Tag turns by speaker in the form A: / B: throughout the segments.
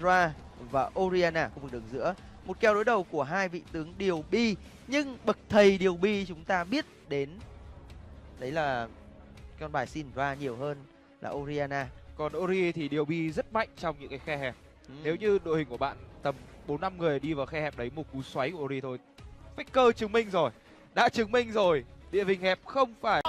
A: Syndra và Orianna khu vực đường giữa. Một kèo đối đầu của hai vị tướng điều bi, nhưng bậc thầy điều bi chúng ta biết đến đấy là con bài Syndra nhiều hơn là Orianna.
B: Còn Ori thì điều bi rất mạnh trong những cái khe hẹp. Nếu như đội hình của bạn tầm 4-5 người đi vào khe hẹp đấy, một cú xoáy của Ori thôi. Faker chứng minh rồi, đã chứng minh rồi, địa hình hẹp không phải.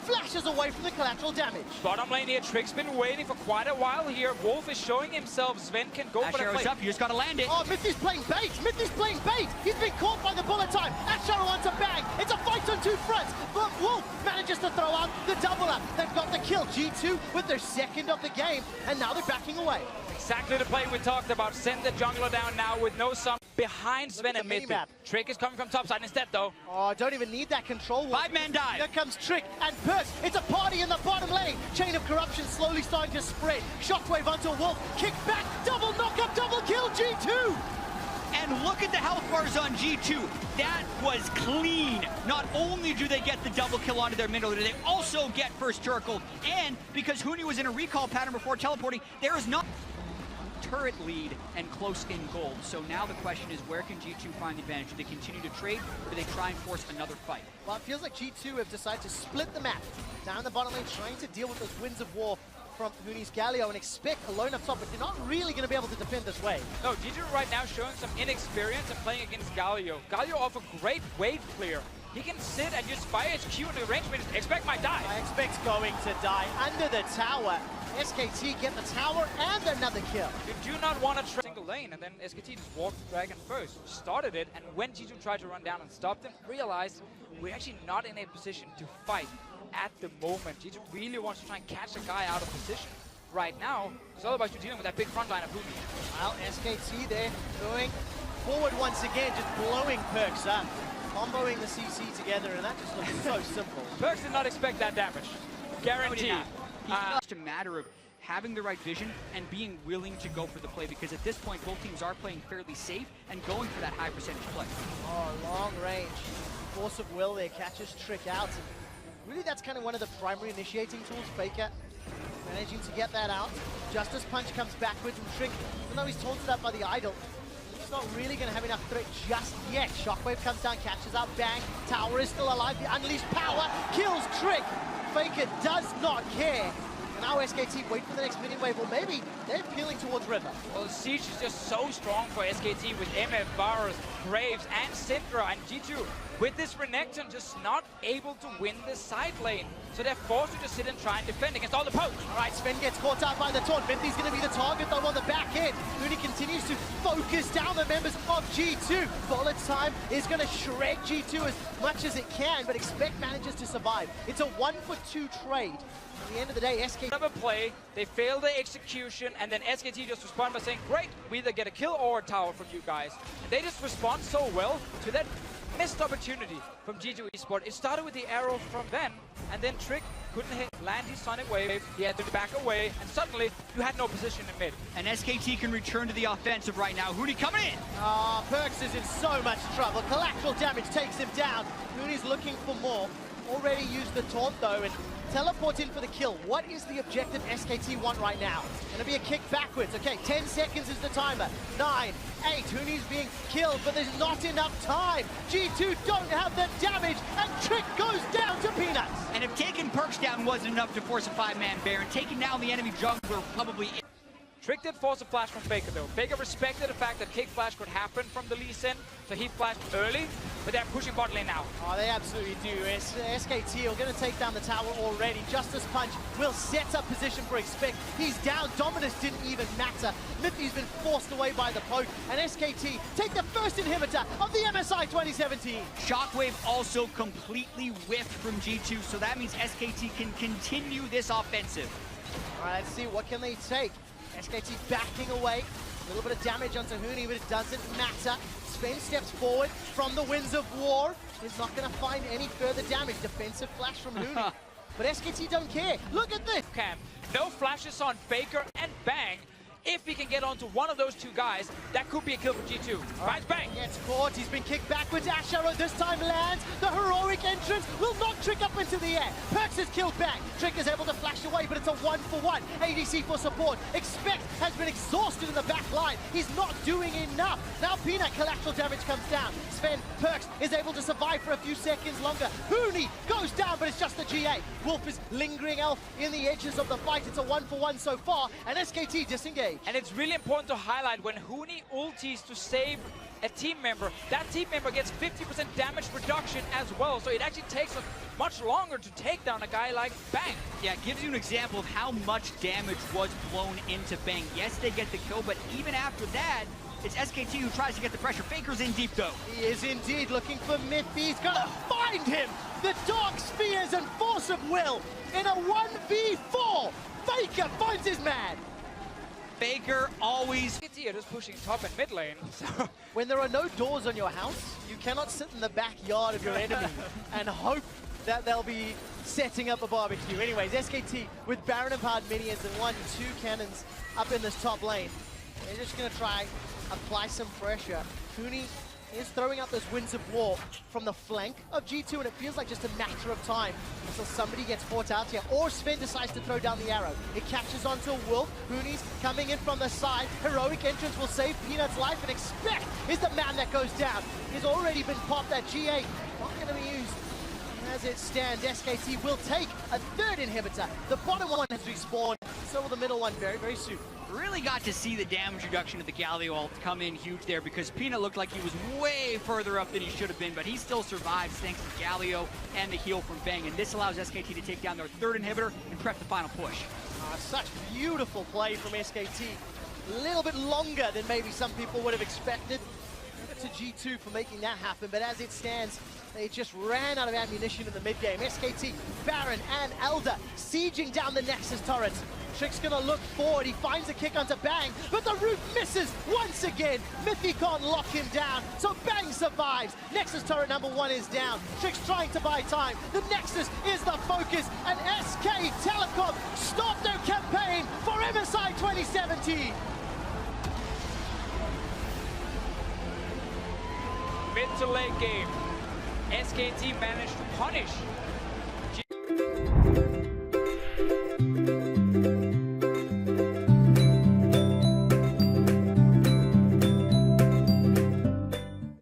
C: Flashes away from the collateral damage.
D: Bottom lane here, Trick's been waiting for quite a while here. Wolf is showing himself. Sven can go for the play.
C: Up, you just gotta land it. Oh, Mithy's playing bait. Mithy's playing bait. He's been caught by the bullet time. Ashara wants a bang. It's a fight on two fronts. But Wolf manages to throw out the double up. They've got the kill. G2 with their second of the game, and now they're backing away.
D: Exactly the play we talked about. Send the jungler down now with no sum behind Sven and mid. Trick is coming from top side instead though.
C: Oh, don't even need that control.
D: Five-man dive.
C: Here comes Trick and Perks. It's a party in the bottom lane. Chain of corruption slowly starting to spread. Shockwave onto Wolf. Kick back. Double knockup. Double kill. G2.
E: And look at the health bars on G2. That was clean. Not only do they get the double kill onto their middle, they also get first Turkle. And because Huni was in a recall pattern before teleporting, there is not turret lead and close in gold. So now the question is, where can G2 find the advantage? Do they continue to trade, or do they try and force another fight?
C: Well, it feels like G2 have decided to split the map. Down the bottom lane, trying to deal with those winds of war from Huni's Galio and expect alone up top, but they're not really going to be able to defend this wave.
D: No, G2 right now showing some inexperience and playing against Galio. Galio offers great wave clear. He can sit and just fire his Q in the range, but expect my die.
C: I expect going to die under the tower. SKT get the tower and another kill.
D: You do not want to single lane, and then SKT just walked the dragon first, started it, and when G2 tried to run down and stop them, realized we're actually not in a position to fight at the moment. G2 really wants to try and catch a guy out of position right now. It's all about you dealing with that big front line of Huni.
C: Well, SKT there going forward once again, just blowing Perks up. Comboing the CC together, and that just looks so simple.
D: Perks did not expect that damage. Guaranteed.
E: It's just a matter of having the right vision and being willing to go for the play, because at this point both teams are playing fairly safe and going for that high percentage play.
C: Oh, long range. Force of will there catches Trick out. And really that's kind of one of the primary initiating tools. Faker managing to get that out. Justice Punch comes backwards, and Trick, even though he's taunted up by the idol, he's not really going to have enough threat just yet. Shockwave comes down, catches up, bang. Tower is still alive. The unleashed power kills Trick. Faker does not care. And now SKT wait for the next minion wave, or maybe they're peeling towards River.
D: Well, the siege is just so strong for SKT with MF, Varus, Graves, and Syndra, and G2 with this Renekton just not able to win the side lane. So they're forced to just sit and try and defend against all the pokes.
C: All right, Sven gets caught out by the taunt. Mithy's going to be the target though on the back end. Huni continues to focus down the members of G2. Bullet time is going to shred G2 as much as it can, but expect manages to survive. It's a 1-for-2 trade. At the end of the day, SKT
D: have a play, they fail the execution, and then SKT just respond by saying, great, we either get a kill or a tower from you guys. And they just respond so well to that missed opportunity from G2 Esports. It started with the arrow from Ben, and then Trick couldn't land his Sonic Wave, he had to back away, and suddenly you had no position in mid.
E: And SKT can return to the offensive right now. Huni coming in!
C: Perks is in so much trouble. Collateral damage takes him down. Huni's looking for more. Already used the taunt though, and teleport in for the kill. What is the objective SKT want right now? Gonna be a kick backwards. Okay, 10 seconds is the timer. 9, 8, Huni's being killed, but there's not enough time. G2 don't have the damage, and Trick goes down to Peanuts.
E: And if taking Perks down wasn't enough to force a 5-man Baron, taking down the enemy jungler probably...
D: Trick did force a flash from Faker though. Faker respected the fact that kick flash could happen from the Lee Sin, so he flashed early, but they're pushing bot lane now.
C: Oh, they absolutely do. SKT are going to take down the tower already. Justice Punch will set up position for Expect. He's down. Dominus didn't even matter. Mithy's been forced away by the poke, and SKT take the first inhibitor of the MSI 2017.
E: Shockwave also completely whiffed from G2, so that means SKT can continue this offensive.
C: All right, let's see, what can they take? SKT backing away, a little bit of damage onto Huni, but it doesn't matter. Sven steps forward from the winds of war. He's not going to find any further damage. Defensive flash from Huni, but SKT don't care. Look at this.
D: Camp. No flashes on Faker, and bang. If he can get onto one of those two guys, that could be a kill for G2. Bang, bang.
C: Gets caught, he's been kicked backwards. Ash Arrow this time lands. The heroic entrance will knock Trick up into the air. Perks is killed back. Trick is able to flash away, but it's a 1-for-1. ADC for support. Expect has been exhausted in the back line. He's not doing enough. Now Peanut collateral damage comes down. Sven Perks is able to survive for a few seconds longer. Hooney goes down, but it's just the GA. Wolf is lingering elf in the edges of the fight. It's a 1-for-1 so far, and SKT disengaged.
D: And it's really important to highlight when Hooney ultis to save a team member, that team member gets 50% damage reduction as well. So it actually takes much longer to take down a guy like Bang.
E: Yeah, it gives you an example of how much damage was blown into Bang. Yes, they get the kill, but even after that, it's SKT who tries to get the pressure. Faker's in deep though.
C: He is indeed looking for Mythy. He's gonna find him! The Dark Spears and Force of Will in a 1v4! Faker finds his man!
E: Faker always...
D: SKT are just pushing top and mid lane. So
C: When there are no doors on your house, you cannot sit in the backyard of your enemy and hope that they'll be setting up a barbecue. Anyways, SKT with Baron and Hard minions and 1-2 cannons up in this top lane. They're just gonna try apply some pressure. Cooney is throwing out those winds of war from the flank of G2, and it feels like just a matter of time until somebody gets caught out here, or Sven decides to throw down the arrow. It catches onto Wolf. Hooney's coming in from the side. Heroic entrance will save Peanut's life, and Expect is the man that goes down. He's already been popped. That G8 not going to be used. As it stands, SKT will take a third inhibitor. The bottom one has respawned, so will the middle one very, very soon.
E: Really got to see the damage reduction of the Galio ult come in huge there, because Peanut looked like he was way further up than he should have been, but he still survives thanks to Galio and the heal from Bang, and this allows SKT to take down their third inhibitor and prep the final push.
C: Such beautiful play from SKT. A little bit longer than maybe some people would have expected. To G2 for making that happen, but as it stands, they just ran out of ammunition in the mid game. SKT, Baron, and Elder sieging down the Nexus turrets. Trick's gonna look forward. He finds a kick onto Bang, but the roof misses once again. Mythy can't lock him down, so Bang survives. Nexus turret number 1 is down. Trick's trying to buy time. The Nexus is the focus, and SK Telecom stopped their campaign for MSI 2017.
D: mid to late game, SKT managed to punish